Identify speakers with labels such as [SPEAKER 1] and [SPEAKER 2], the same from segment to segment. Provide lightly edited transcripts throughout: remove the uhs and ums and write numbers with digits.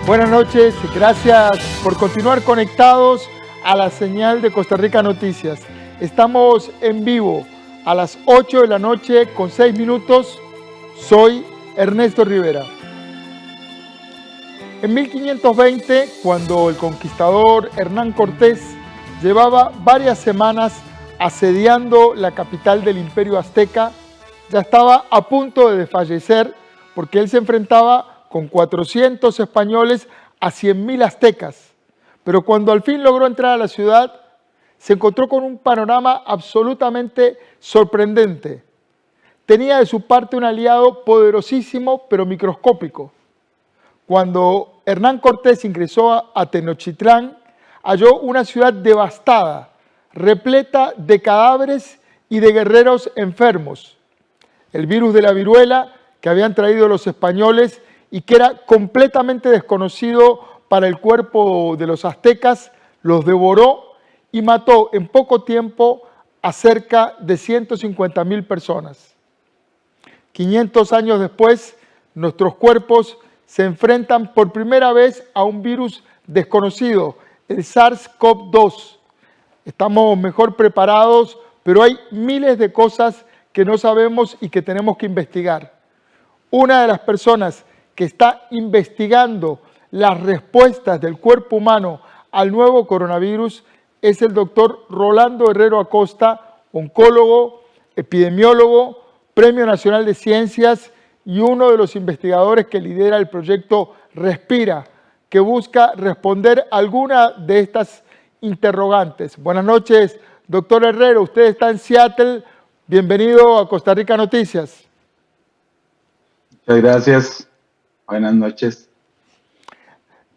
[SPEAKER 1] Buenas noches, gracias por continuar conectados a la señal de Costa Rica Noticias. Estamos en vivo a las 8 de la noche con 6 minutos. Soy Ernesto Rivera. En 1520, cuando el conquistador Hernán Cortés llevaba varias semanas asediando la capital del Imperio Azteca, ya estaba a punto de desfallecer porque él se enfrentaba con 400 españoles a 100.000 aztecas. Pero cuando al fin logró entrar a la ciudad, se encontró con un panorama absolutamente sorprendente. Tenía de su parte un aliado poderosísimo, pero microscópico. Cuando Hernán Cortés ingresó a Tenochtitlán, halló una ciudad devastada, repleta de cadáveres y de guerreros enfermos. El virus de la viruela que habían traído los españoles y que era completamente desconocido para el cuerpo de los aztecas, los devoró y mató en poco tiempo a cerca de 150.000 personas. 500 años después, nuestros cuerpos se enfrentan por primera vez a un virus desconocido, el SARS-CoV-2. Estamos mejor preparados, pero hay miles de cosas que no sabemos y que tenemos que investigar. Una de las personas que está investigando las respuestas del cuerpo humano al nuevo coronavirus es el doctor Rolando Herrero Acosta, oncólogo, epidemiólogo, Premio Nacional de Ciencias y uno de los investigadores que lidera el proyecto Respira, que busca responder alguna de estas interrogantes. Buenas noches, doctor Herrero. Usted está en Seattle. Bienvenido a Costa Rica Noticias.
[SPEAKER 2] Muchas gracias. Buenas noches.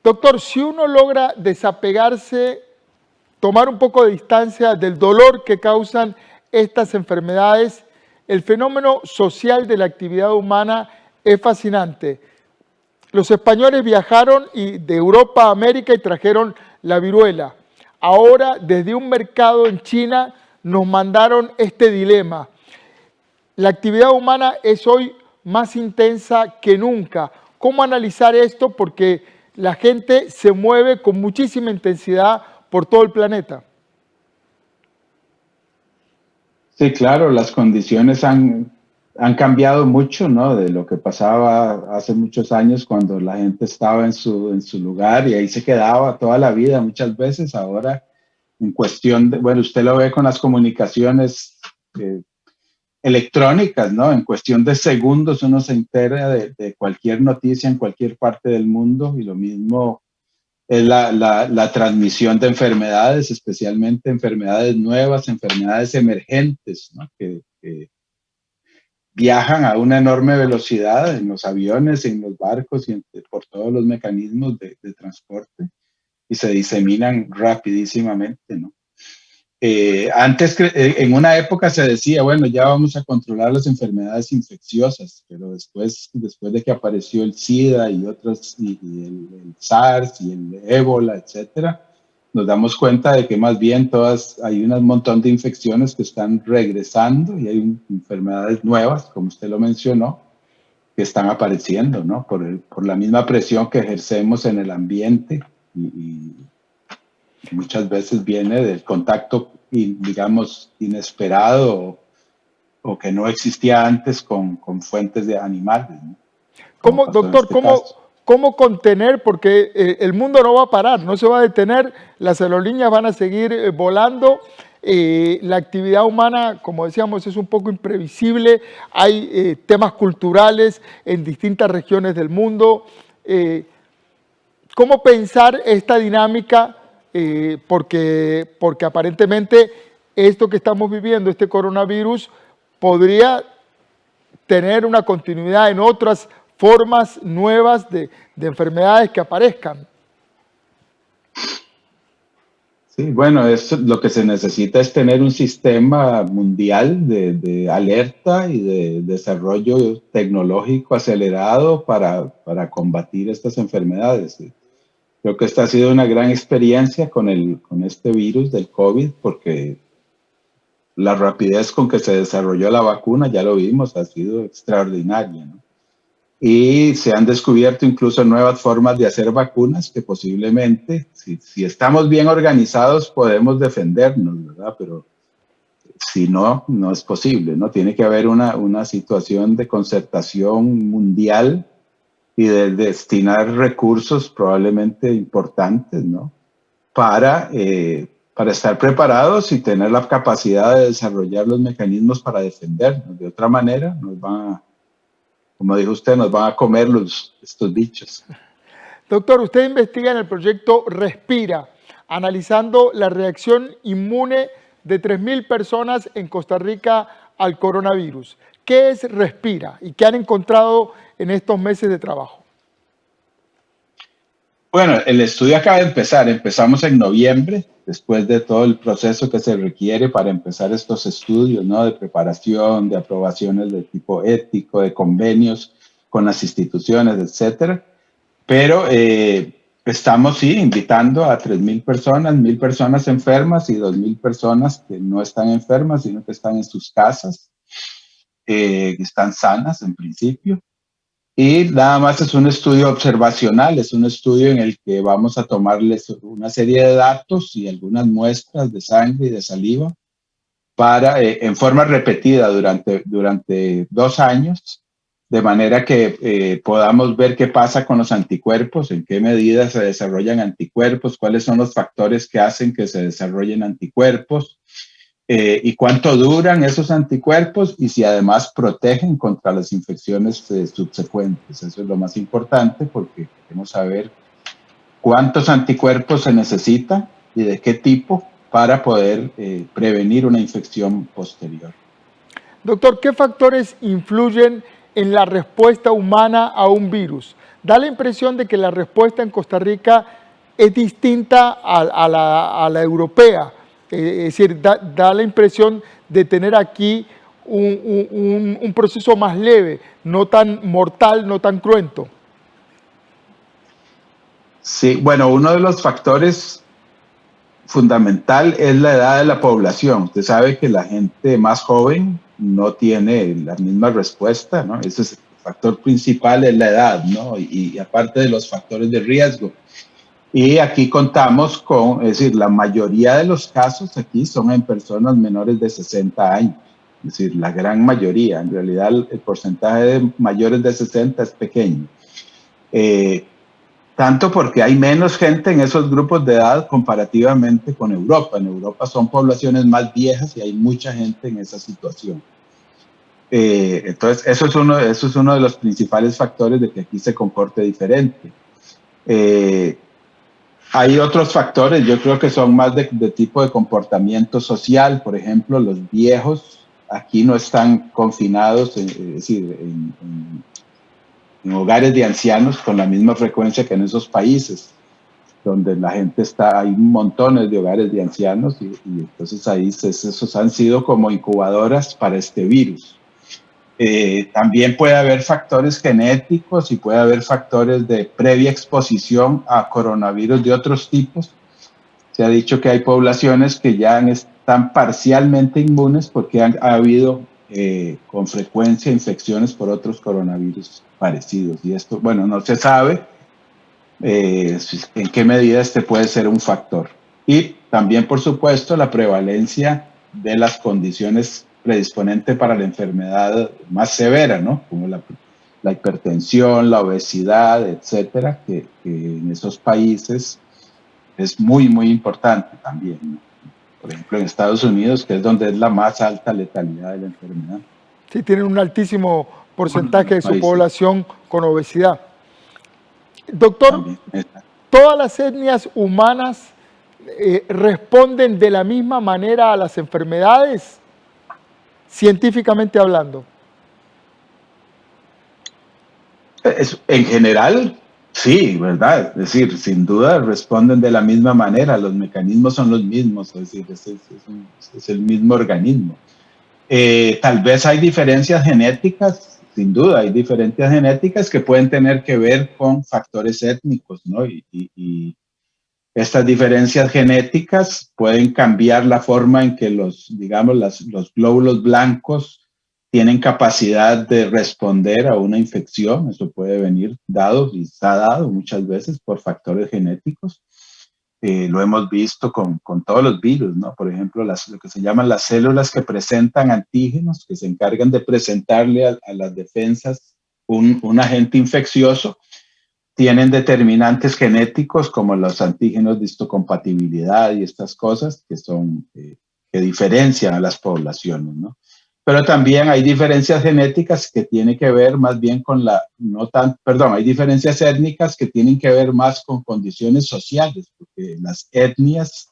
[SPEAKER 1] Doctor, si uno logra desapegarse, tomar un poco de distancia del dolor que causan estas enfermedades, el fenómeno social de la actividad humana es fascinante. Los españoles viajaron de Europa a América y trajeron la viruela. Ahora, desde un mercado en China, nos mandaron este dilema. La actividad humana es hoy más intensa que nunca. ¿Cómo analizar esto? Porque la gente se mueve con muchísima intensidad por todo el planeta.
[SPEAKER 2] Sí, claro, las condiciones han cambiado mucho, ¿no? De lo que pasaba hace muchos años cuando la gente estaba en su lugar y ahí se quedaba toda la vida muchas veces. Ahora, en cuestión de, bueno, usted lo ve con las comunicaciones electrónicas, ¿no? En cuestión de segundos uno se entera de cualquier noticia en cualquier parte del mundo y lo mismo es la transmisión de enfermedades, especialmente enfermedades nuevas, enfermedades emergentes, ¿no? que viajan a una enorme velocidad en los aviones, en los barcos y por todos los mecanismos de transporte y se diseminan rapidísimamente, ¿no? Antes, en una época se decía, bueno, ya vamos a controlar las enfermedades infecciosas, pero después de que apareció el SIDA y otras, y el SARS y el ébola, etcétera, nos damos cuenta de que más bien hay un montón de infecciones que están regresando y hay enfermedades nuevas, como usted lo mencionó, que están apareciendo, ¿no? Por la misma presión que ejercemos en el ambiente y muchas veces viene del contacto, digamos, inesperado o que no existía antes con fuentes de animales, ¿no?
[SPEAKER 1] ¿Cómo, doctor, cómo contener? Porque el mundo no va a parar, no se va a detener, las aerolíneas van a seguir volando. La actividad humana, como decíamos, es un poco imprevisible. Hay temas culturales en distintas regiones del mundo. ¿Cómo pensar esta dinámica? Porque aparentemente esto que estamos viviendo, este coronavirus, podría tener una continuidad en otras formas nuevas de enfermedades que aparezcan.
[SPEAKER 2] Sí, bueno, lo que se necesita es tener un sistema mundial de alerta y de desarrollo tecnológico acelerado para combatir estas enfermedades. Creo que esta ha sido una gran experiencia con este virus del COVID, porque la rapidez con que se desarrolló la vacuna, ya lo vimos, ha sido extraordinaria, ¿no? y se han descubierto incluso nuevas formas de hacer vacunas que posiblemente, si estamos bien organizados, podemos defendernos, ¿verdad? Pero si no, no es posible, ¿no? Tiene que haber una situación de concertación mundial y de destinar recursos probablemente importantes, ¿no? Para estar preparados y tener la capacidad de desarrollar los mecanismos para defendernos. De otra manera, como dijo usted, nos van a comer estos bichos.
[SPEAKER 1] Doctor, usted investiga en el proyecto Respira, analizando la reacción inmune de 3.000 personas en Costa Rica al coronavirus. ¿Qué es Respira y qué han encontrado en estos meses de trabajo?
[SPEAKER 2] Bueno, el estudio acaba de empezar. Empezamos en noviembre, después de todo el proceso que se requiere para empezar estos estudios, ¿no? De preparación, de aprobaciones de tipo ético, de convenios con las instituciones, etcétera. Pero estamos, sí, invitando a 3.000 personas, 1.000 personas enfermas y 2.000 personas que no están enfermas, sino que están en sus casas, que están sanas en principio. Y nada más es un estudio observacional, es un estudio en el que vamos a tomarles una serie de datos y algunas muestras de sangre y de saliva para, en forma repetida durante 2 años, de manera que podamos ver qué pasa con los anticuerpos, en qué medida se desarrollan anticuerpos, cuáles son los factores que hacen que se desarrollen anticuerpos, y cuánto duran esos anticuerpos y si además protegen contra las infecciones subsecuentes. Eso es lo más importante porque queremos saber cuántos anticuerpos se necesita y de qué tipo para poder prevenir una infección posterior.
[SPEAKER 1] Doctor, ¿qué factores influyen en la respuesta humana a un virus? Da la impresión de que la respuesta en Costa Rica es distinta a la europea. Es decir, da la impresión de tener aquí un proceso más leve, no tan mortal, no tan cruento.
[SPEAKER 2] Sí, bueno, uno de los factores fundamental es la edad de la población. Usted sabe que la gente más joven no tiene la misma respuesta, ¿no? Ese es el factor principal, es la edad, ¿no? Y aparte de los factores de riesgo. Y aquí contamos con, es decir, la mayoría de los casos aquí son en personas menores de 60 años. Es decir, la gran mayoría. En realidad, el porcentaje de mayores de 60 es pequeño. Tanto porque hay menos gente en esos grupos de edad comparativamente con Europa. En Europa son poblaciones más viejas y hay mucha gente en esa situación. Entonces, eso es uno de los principales factores de que aquí se comporte diferente. Hay otros factores, yo creo que son más de tipo de comportamiento social. Por ejemplo, los viejos aquí no están confinados, es decir, en hogares de ancianos con la misma frecuencia que en esos países, donde la gente está, hay montones de hogares de ancianos y entonces ahí esos han sido como incubadoras para este virus. También puede haber factores genéticos y puede haber factores de previa exposición a coronavirus de otros tipos. Se ha dicho que hay poblaciones que ya están parcialmente inmunes porque ha habido con frecuencia infecciones por otros coronavirus parecidos. Y esto, bueno, no se sabe en qué medida este puede ser un factor. Y también, por supuesto, la prevalencia de las condiciones predisponentes para la enfermedad más severa, ¿no? Como la hipertensión, la obesidad, etcétera, que en esos países es muy, muy importante también, ¿no? Por ejemplo, en Estados Unidos, que es donde es la más alta letalidad de la enfermedad.
[SPEAKER 1] Sí, tienen un altísimo porcentaje de su población con obesidad. Doctor, ¿todas las etnias humanas responden de la misma manera a las enfermedades, científicamente hablando?
[SPEAKER 2] En general, sí, ¿verdad? Es decir, sin duda responden de la misma manera, los mecanismos son los mismos, es decir, es el mismo organismo. Tal vez hay diferencias genéticas, sin duda, hay diferencias genéticas que pueden tener que ver con factores étnicos, ¿no? Y estas diferencias genéticas pueden cambiar la forma en que digamos, los glóbulos blancos tienen capacidad de responder a una infección. Eso puede venir dado y está dado muchas veces por factores genéticos. Lo hemos visto con todos los virus, ¿no? Por ejemplo, lo que se llaman las células que presentan antígenos, que se encargan de presentarle a las defensas un agente infeccioso, tienen determinantes genéticos como los antígenos de histocompatibilidad y estas cosas que diferencian a las poblaciones, ¿no? Pero también hay diferencias genéticas que tienen que ver más bien con hay diferencias étnicas que tienen que ver más con condiciones sociales, porque las etnias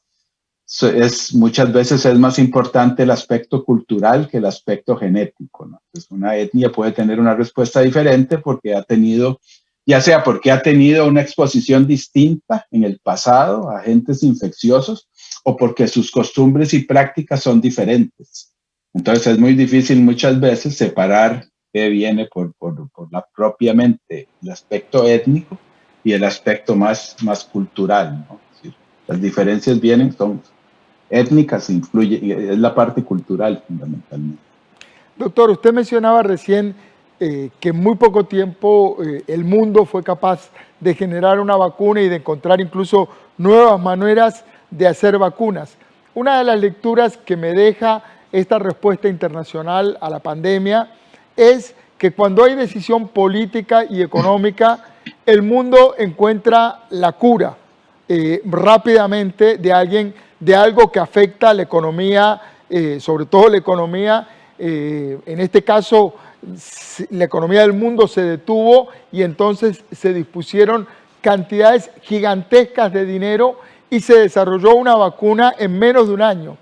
[SPEAKER 2] muchas veces es más importante el aspecto cultural que el aspecto genético, ¿no? Entonces, una etnia puede tener una respuesta diferente porque ya sea porque ha tenido una exposición distinta en el pasado a agentes infecciosos o porque sus costumbres y prácticas son diferentes. Entonces es muy difícil muchas veces separar qué viene por propiamente el aspecto étnico y el aspecto más cultural, ¿no? Es decir, las diferencias son étnicas, es la parte cultural fundamentalmente.
[SPEAKER 1] Doctor, usted mencionaba recién que en muy poco tiempo el mundo fue capaz de generar una vacuna y de encontrar incluso nuevas maneras de hacer vacunas. Una de las lecturas que me deja esta respuesta internacional a la pandemia es que cuando hay decisión política y económica, el mundo encuentra la cura rápidamente de algo que afecta a la economía, sobre todo la economía, en este caso la economía del mundo se detuvo y entonces se dispusieron cantidades gigantescas de dinero y se desarrolló una vacuna en menos de un año.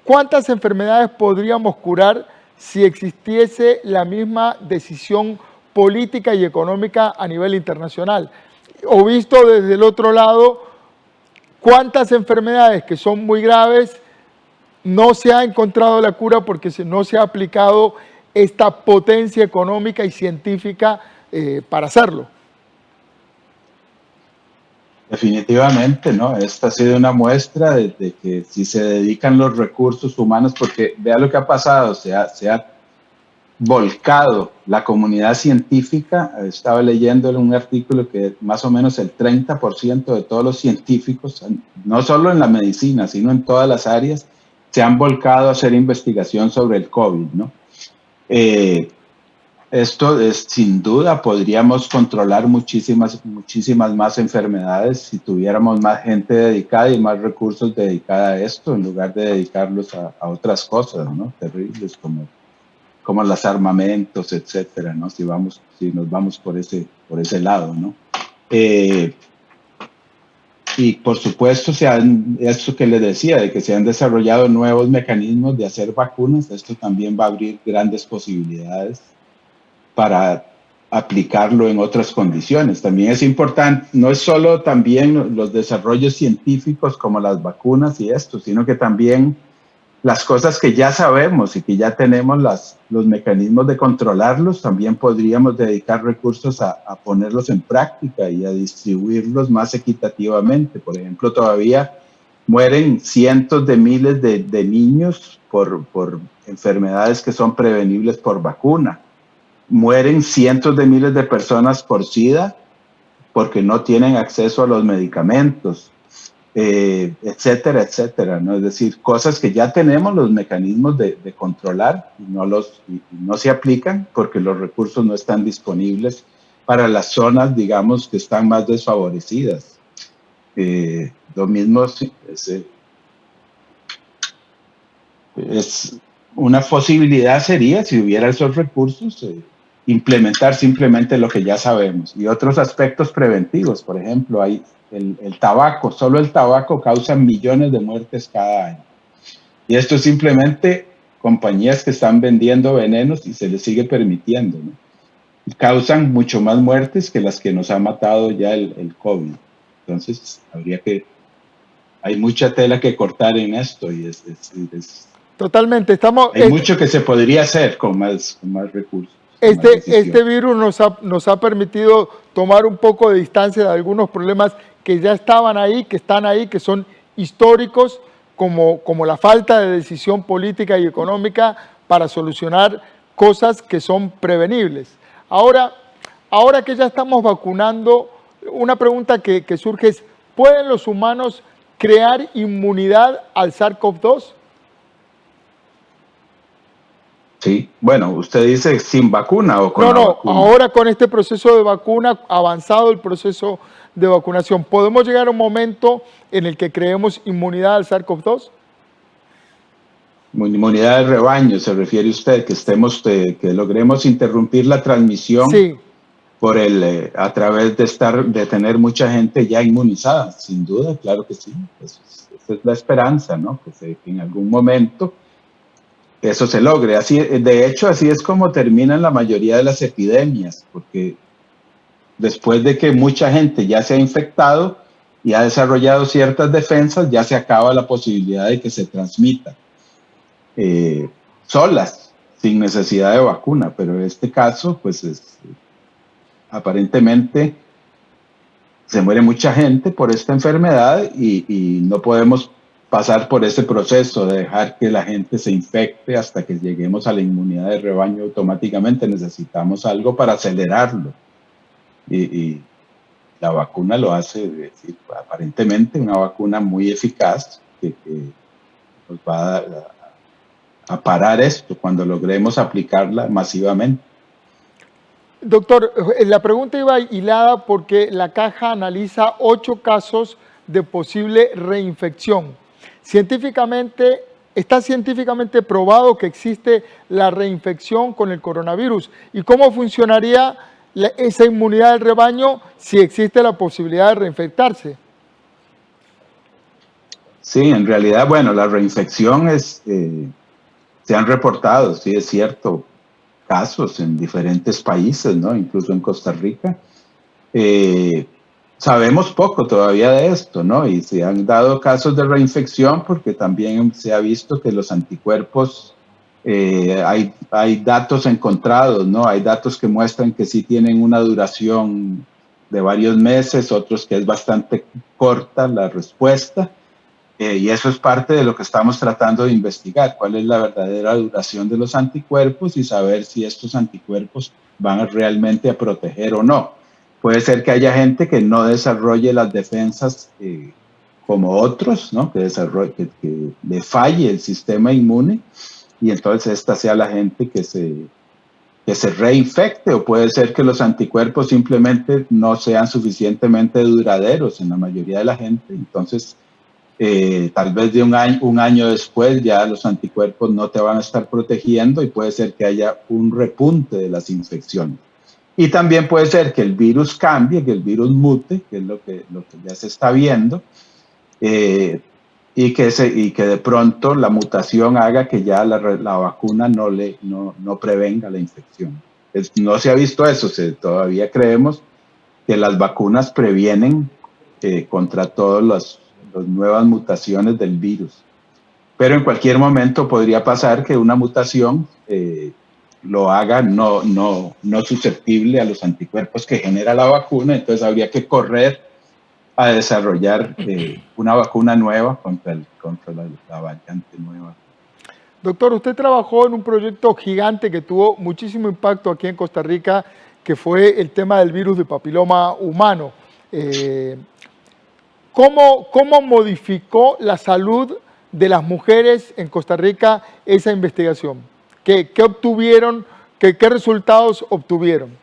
[SPEAKER 1] ¿Cuántas enfermedades podríamos curar si existiese la misma decisión política y económica a nivel internacional? O visto desde el otro lado, ¿cuántas enfermedades que son muy graves no se ha encontrado la cura porque no se ha aplicado esta potencia económica y científica para hacerlo?
[SPEAKER 2] Definitivamente, ¿no? Esta ha sido una muestra de que si se dedican los recursos humanos, porque vea lo que ha pasado, se ha volcado la comunidad científica. Estaba leyendo en un artículo que más o menos el 30% de todos los científicos, no solo en la medicina, sino en todas las áreas, se han volcado a hacer investigación sobre el COVID, ¿no? Esto es, sin duda, podríamos controlar muchísimas más enfermedades si tuviéramos más gente dedicada y más recursos dedicados a esto, en lugar de dedicarlos a otras cosas, ¿no? Terribles como los armamentos, etcétera, ¿no? Si nos vamos por ese lado, ¿no? Y por supuesto, esto que les decía, de que se han desarrollado nuevos mecanismos de hacer vacunas, esto también va a abrir grandes posibilidades para aplicarlo en otras condiciones. También es importante, no es solo también los desarrollos científicos como las vacunas y esto, sino que también las cosas que ya sabemos y que ya tenemos los mecanismos de controlarlos, también podríamos dedicar recursos a ponerlos en práctica y a distribuirlos más equitativamente. Por ejemplo, todavía mueren cientos de miles de niños por enfermedades que son prevenibles por vacuna. Mueren cientos de miles de personas por SIDA porque no tienen acceso a los medicamentos, etcétera, etcétera, ¿no? Es decir, cosas que ya tenemos los mecanismos de controlar y no se aplican porque los recursos no están disponibles para las zonas, digamos, que están más desfavorecidas. Lo mismo es una posibilidad sería, si hubiera esos recursos, implementar simplemente lo que ya sabemos y otros aspectos preventivos. Por ejemplo, hay el tabaco, solo el tabaco causa millones de muertes cada año. Y esto es simplemente compañías que están vendiendo venenos y se les sigue permitiendo, ¿no? Y causan mucho más muertes que las que nos ha matado ya el COVID. Entonces, hay mucha tela que cortar en esto y
[SPEAKER 1] Totalmente.
[SPEAKER 2] Hay mucho que se podría hacer con más recursos.
[SPEAKER 1] Este virus nos ha permitido tomar un poco de distancia de algunos problemas que ya estaban ahí, que están ahí, que son históricos, como la falta de decisión política y económica para solucionar cosas que son prevenibles. Ahora que ya estamos vacunando, una pregunta que surge es, ¿pueden los humanos crear inmunidad al SARS-CoV-2?
[SPEAKER 2] Sí, bueno, usted dice sin vacuna o con la vacuna.
[SPEAKER 1] Ahora con este proceso de vacuna, avanzado el proceso de vacunación, ¿podemos llegar a un momento en el que creemos inmunidad al SARS-CoV-2?
[SPEAKER 2] Inmunidad de rebaño, se refiere usted, que logremos interrumpir la transmisión
[SPEAKER 1] sí.
[SPEAKER 2] A través de tener mucha gente ya inmunizada, sin duda, claro que sí. Esa es la esperanza, ¿no? Que en algún momento eso se logre. De hecho, así es como terminan la mayoría de las epidemias, porque después de que mucha gente ya se ha infectado y ha desarrollado ciertas defensas, ya se acaba la posibilidad de que se transmita solas, sin necesidad de vacuna. Pero en este caso, pues aparentemente se muere mucha gente por esta enfermedad y no podemos pasar por ese proceso de dejar que la gente se infecte hasta que lleguemos a la inmunidad de rebaño automáticamente. Necesitamos algo para acelerarlo. Y la vacuna lo hace, es decir, aparentemente una vacuna muy eficaz que nos va a parar esto cuando logremos aplicarla masivamente.
[SPEAKER 1] Doctor, la pregunta iba hilada porque la caja analiza 8 casos de posible reinfección. ¿Está científicamente probado que existe la reinfección con el coronavirus? ¿Y cómo funcionaría esa inmunidad del rebaño si existe la posibilidad de reinfectarse?
[SPEAKER 2] Sí, en realidad, bueno, la reinfección se han reportado, sí es cierto, casos en diferentes países, ¿no? Incluso en Costa Rica. Sabemos poco todavía de esto, ¿no? Y se han dado casos de reinfección porque también se ha visto que los anticuerpos, hay datos encontrados, ¿no? Hay datos que muestran que sí tienen una duración de varios meses, otros que es bastante corta la respuesta. Y eso es parte de lo que estamos tratando de investigar, cuál es la verdadera duración de los anticuerpos y saber si estos anticuerpos van realmente a proteger o no. Puede ser que haya gente que no desarrolle las defensas como otros, ¿no? que le falle el sistema inmune y entonces esta sea la gente que se reinfecte, o puede ser que los anticuerpos simplemente no sean suficientemente duraderos en la mayoría de la gente, entonces tal vez de un año después ya los anticuerpos no te van a estar protegiendo y puede ser que haya un repunte de las infecciones. Y también puede ser que el virus cambie, que el virus mute, que es lo que ya se está viendo, y que de pronto la mutación haga que ya la vacuna no prevenga la infección. No se ha visto eso, todavía creemos que las vacunas previenen contra todas las nuevas mutaciones del virus. Pero en cualquier momento podría pasar que una mutación lo haga no susceptible a los anticuerpos que genera la vacuna, entonces habría que correr a desarrollar una vacuna nueva contra la variante nueva.
[SPEAKER 1] Doctor, usted trabajó en un proyecto gigante que tuvo muchísimo impacto aquí en Costa Rica, que fue el tema del virus de papiloma humano. ¿Cómo modificó la salud de las mujeres en Costa Rica esa investigación? ¿Qué obtuvieron? ¿Qué resultados obtuvieron?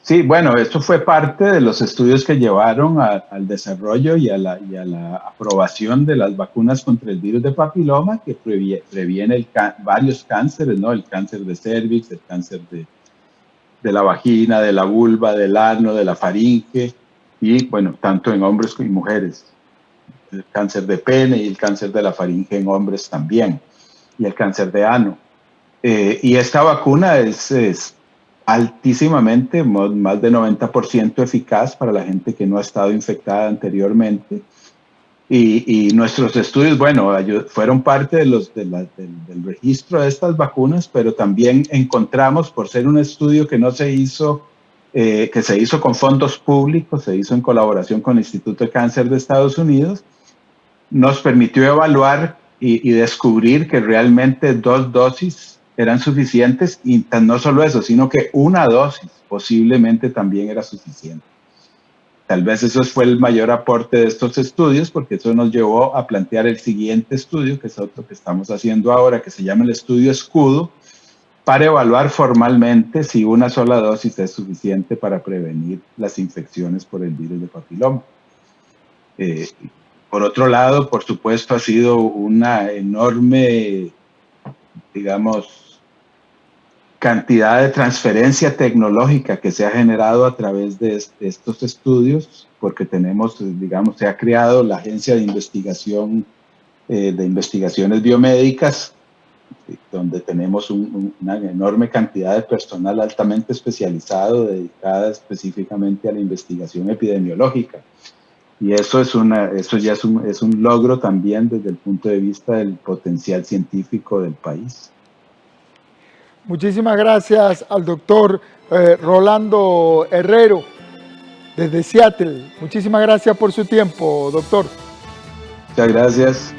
[SPEAKER 2] Sí, bueno, esto fue parte de los estudios que llevaron al desarrollo y a la aprobación de las vacunas contra el virus de papiloma, que previene varios cánceres, ¿no? El cáncer de cervix, el cáncer de la vagina, de la vulva, del ano, de la faringe, y bueno, tanto en hombres como en mujeres. El cáncer de pene y el cáncer de la faringe en hombres también, y el cáncer de ano. Y esta vacuna es altísimamente, más de 90% eficaz para la gente que no ha estado infectada anteriormente. Y nuestros estudios, bueno, fueron parte del registro de estas vacunas, pero también encontramos, por ser un estudio que no se hizo, que se hizo con fondos públicos, se hizo en colaboración con el Instituto de Cáncer de Estados Unidos, nos permitió evaluar y descubrir que realmente 2 dosis eran suficientes, y no solo eso, sino que 1 dosis posiblemente también era suficiente. Tal vez eso fue el mayor aporte de estos estudios, porque eso nos llevó a plantear el siguiente estudio, que es otro que estamos haciendo ahora, que se llama el estudio escudo, para evaluar formalmente si 1 sola dosis es suficiente para prevenir las infecciones por el virus de papiloma. Por otro lado, por supuesto, ha sido una enorme, digamos, cantidad de transferencia tecnológica que se ha generado a través de estos estudios, porque tenemos, digamos, se ha creado la Agencia de Investigación de Investigaciones Biomédicas, donde tenemos una enorme cantidad de personal altamente especializado dedicada específicamente a la investigación epidemiológica. Y eso ya es un logro también desde el punto de vista del potencial científico del país.
[SPEAKER 1] Muchísimas gracias al doctor Rolando Herrero desde Seattle. Muchísimas gracias por su tiempo, doctor.
[SPEAKER 2] Muchas gracias.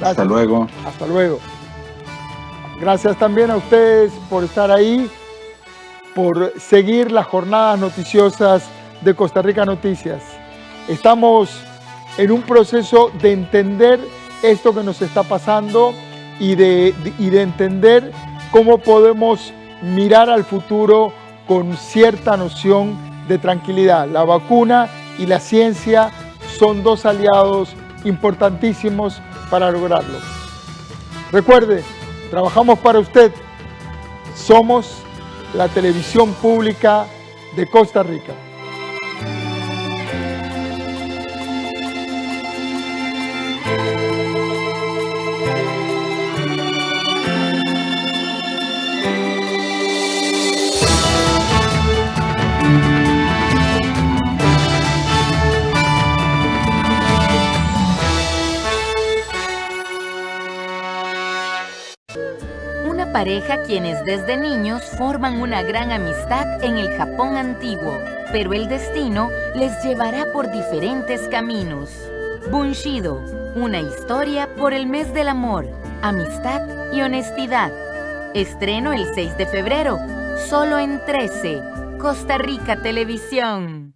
[SPEAKER 2] Hasta luego.
[SPEAKER 1] Hasta luego. Gracias también a ustedes por estar ahí, por seguir las jornadas noticiosas de Costa Rica Noticias. Estamos en un proceso de entender esto que nos está pasando y de entender cómo podemos mirar al futuro con cierta noción de tranquilidad. La vacuna y la ciencia son 2 aliados importantísimos para lograrlo. Recuerde, trabajamos para usted. Somos la televisión pública de Costa Rica.
[SPEAKER 3] Pareja quienes desde niños forman una gran amistad en el Japón antiguo, pero el destino les llevará por diferentes caminos. Bunshido, una historia por el mes del amor, amistad y honestidad. Estreno el 6 de febrero, solo en 13, Costa Rica Televisión.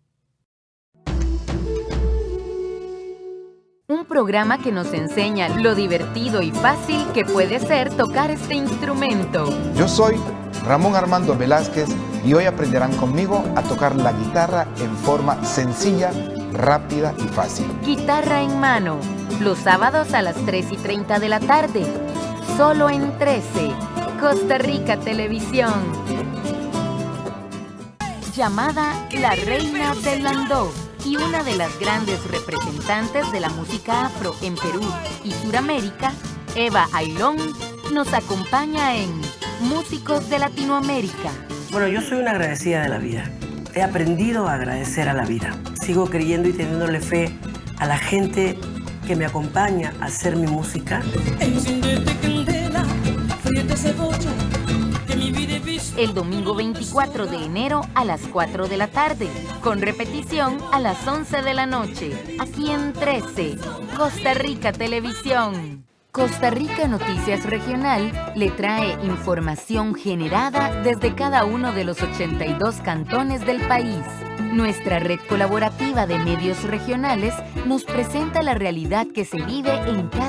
[SPEAKER 3] Un programa que nos enseña lo divertido y fácil que puede ser tocar este instrumento.
[SPEAKER 4] Yo soy Ramón Armando Velázquez y hoy aprenderán conmigo a tocar la guitarra en forma sencilla, rápida y fácil.
[SPEAKER 3] Guitarra en mano, los sábados a las 3:30 de la tarde, solo en 13, Costa Rica Televisión. Llamada la Reina del Landó y una de las grandes representantes de la música afro en Perú y Suramérica, Eva Ailón, nos acompaña en Músicos de Latinoamérica.
[SPEAKER 5] Bueno, yo soy una agradecida de la vida. He aprendido a agradecer a la vida. Sigo creyendo y teniéndole fe a la gente que me acompaña a hacer mi música.
[SPEAKER 3] El domingo 24 de enero a las 4 de la tarde, con repetición a las 11 de la noche, aquí en 13, Costa Rica Televisión. Costa Rica Noticias Regional le trae información generada desde cada uno de los 82 cantones del país. Nuestra red colaborativa de medios regionales nos presenta la realidad que se vive en cada